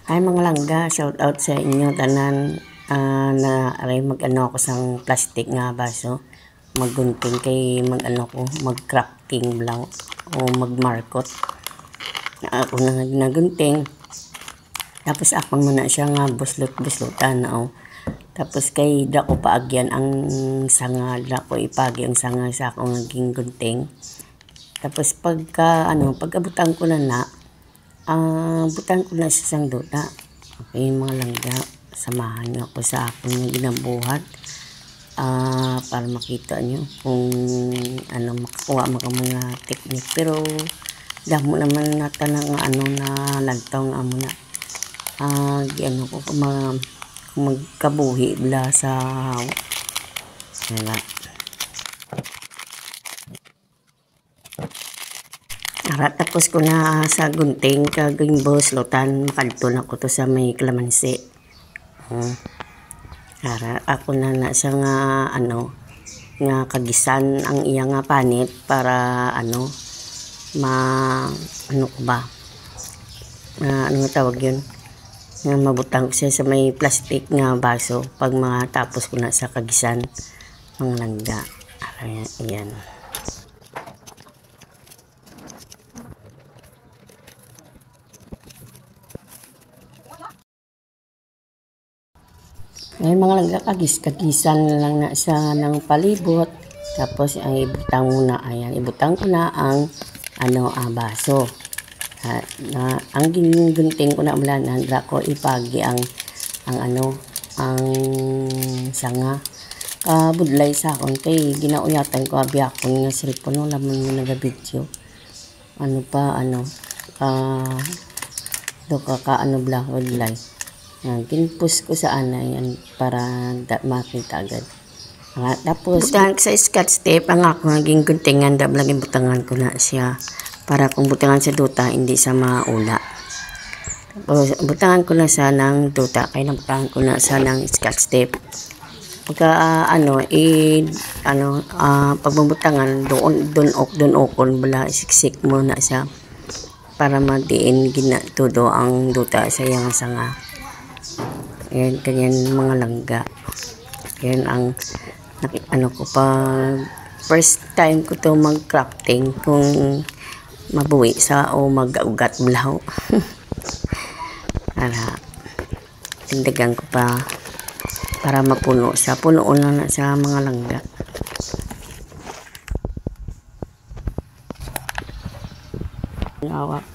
Ay mga langga, shout out sa inyo tanan na aray mag-ano ako sang plastic nga baso. Maggunting kay mag-ano ko, mag-crafting lang o mag-markot. Ako na nagunting. Tapos ako muna siya nga buslot-buslotan oh. Tapos kay da ko paagyan ang sanga, da ko ipagi ang sanga sa akong naging gunting. Tapos pagkabutan ko na butan ko na sa sang duta. Okay mga langga, samahan niyo ako sa akong ginabuhat para makita niyo kung makakuha mga technique. Pero damo naman nata ng na lantaw nga amo na ko magkabuhi bla sa wala. Tapos ko na sa gunting kaging buslotan, makadto na ko to sa may kalamansi. Ako na sa nga nga kagisan ang iya nga panit para ko ba nga tawag yun, nga mabutang ko siya sa may plastic nga baso pag matapos ko na sa kagisan mga langga. Ayan. Ay mga langga, kagisan lang na sa ng palibot. Tapos ay ibutang muna, ayan, ibutang ko na ang baso. Ang gingunting ko na mulanan, ko ipagi ang sanga. Budlay sa akon kay ginauyatan ko abi akon nga cellphone no lamang mo naga-video. Bla budlay. Kinpus ko sa yan para makita agad. Tapos butang sa scotch tape ang ako naging guntingan, laging butangan ko na siya para kung butangan sa duta hindi sa maula. Tapos butangan ko na sa ng duta kaya nabutangan ko na sa ng scotch tape. Pagka pagbubutangan doon okon bala siksik mo na siya para madiin ginatudo ang duta sa yang sanga. Ayan, ganyan mga langga. Ayan ang ko pa first time ko to mag-crafting kung mabuwi sa o mag-ugat blaw. Tindagan ko pa para mapuno sa punoon na sa mga langga. Awak.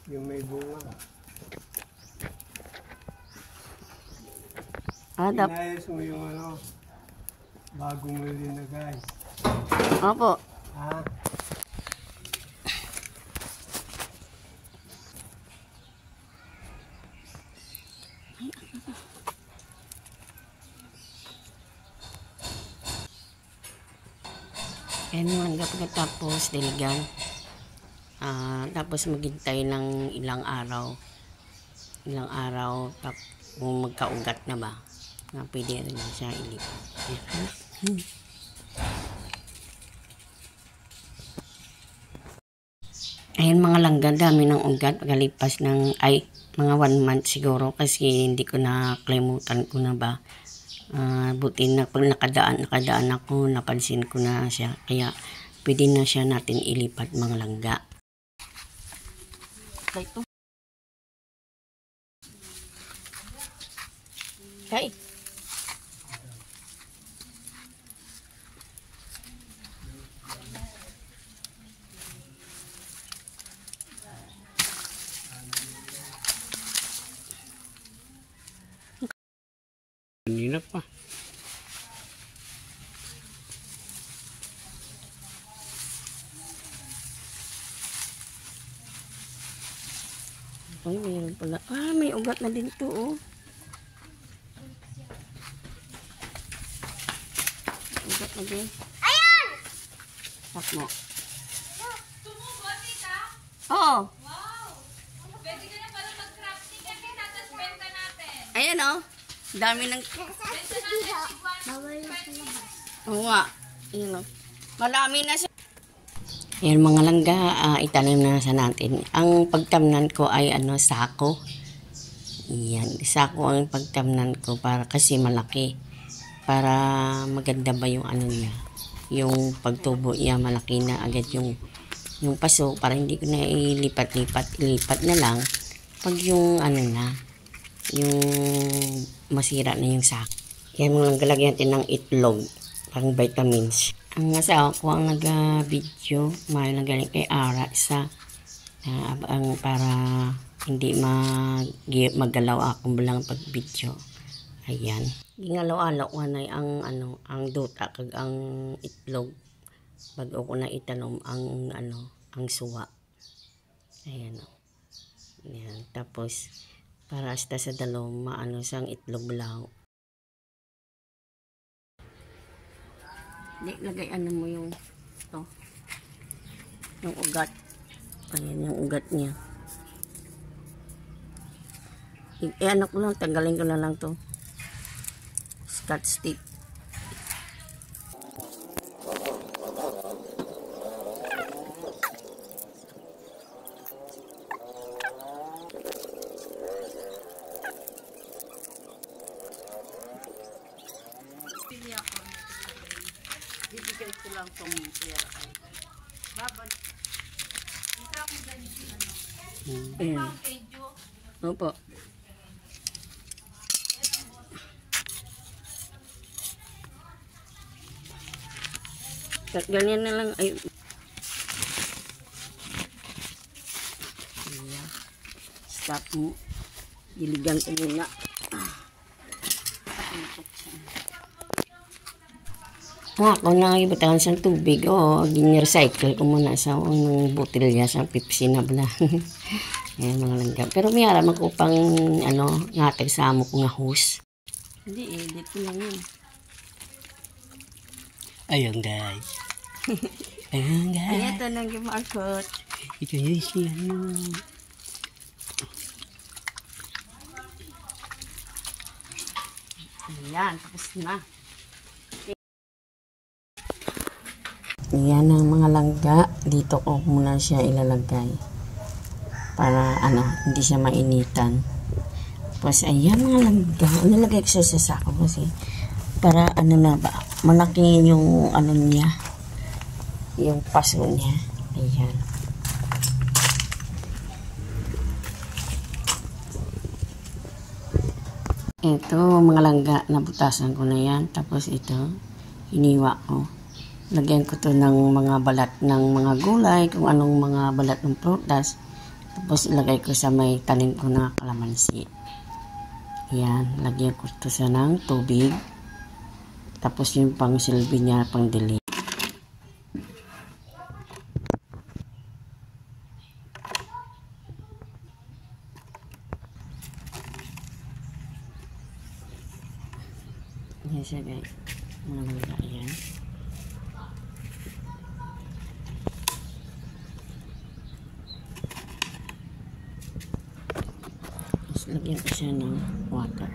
Yung may bunga. Inayos mo yung bago mo linagay. Opo. Ayan mga pagkatapos diligan. Tapos maghintay ng ilang araw kung magkaugat na ba na pwede rin siya ilipat. Ayan mga langga, dami ng ugat pagkalipas ng mga 1 month siguro kasi hindi ko nakalimutan ko na ba. Buti na pag nakadaan ako, napansin ko na siya, kaya pwede na siya natin ilipat mga langga. Ito. Hey. Kanina pa. Ay, mayroon pala. May ugat na din to, oh. Ugat na din. Ayan! Tak mo. Tumubo, tita? Oo. Wow! Pwede ka na pala mag-crafting kasi natas benta natin. Ayan, oh. Dami ng... Oo nga. Yun, oh. Marami na siya. Yan mga langga, itanim na sa natin. Ang pagtamnan ko ay sako. Yan, sako ang pagtamnan ko para kasi malaki. Para maganda ba yung niya. Yung pagtubo niya malaki na agad yung paso para hindi ko na ilipat na lang pag yung na yung masira na yung sako. Kaya mga galagyan natin ng itlog pang vitamins. Ang asawa ko ang nag-video, may lang galing kay Ara sa para hindi magalaw akong bilang pag-video. Ayan. Gingalaw-alaw ko na ang duta kag ang itlog bago ko na itanom ang suwa. Ayan o. Ayan. Tapos para hasta sa dalawang sang itlog bulaw. Lagay mo yung yung ugat. Ayan yung ugat niya. Ko lang, tanggalin ko na lang to. Scotch stick. Bibigay ko lang itong pera. Babal. Opo. Ganyan na lang. Ay. Stop mo. Diligan ko muna. Ako na ibutahan sa tubig gini-recycle ko muna sa unong botelya sa Pepsi na bala. Ayan mga langga. Pero may aram ako pang ngatag sa amo ko nga hose. Hindi dito lang yun. Ayun guys. Ayun guys. Ayan ito nang gimarkot. Ito yun siya. Ayan, tapos na. Yan ang mga langga. Dito ko muna siya ilalagay. Para hindi siya mainitan. Tapos ayan mga langga. Nalagay ko siya sa sako kasi para na ba. Malaki yung niya. Yung paso niya. Ayan. Ito mga langga. Nabutasan ko na yan. Tapos ito. Iniwa ko. Lagyan ko to ng mga balat ng mga gulay, kung anong mga balat ng prutas. Tapos ilagay ko sa may tanim ko na kalamansi. Ayan, lagyan ko to sa ng tubig. Tapos yung pang silbi niya, pang dili. Ayan siya guys. Mga mga ayan. Lagyan ko siya ng water.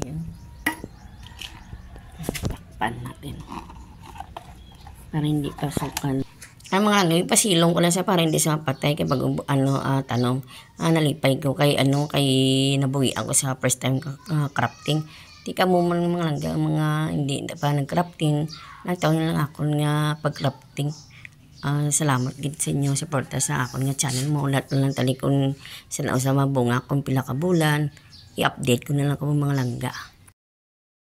Ayan. Takpan natin. Para hindi pasukan. Ang mga ipasilong ko lang sa para hindi sa mapatay kay pag tanong. Nalipay ko kay kay nabuhian ko sa first time crafting. Di ka mo mga langga, mga hindi pa nag-crafting. Nagtaon lang ako nga pag-crafting. Salamat gid sa inyo suporta sa ako nga channel mo. Ulat lang talikon sa mabunga kung pila ka bulan. I-update ko na lang ko mga langga.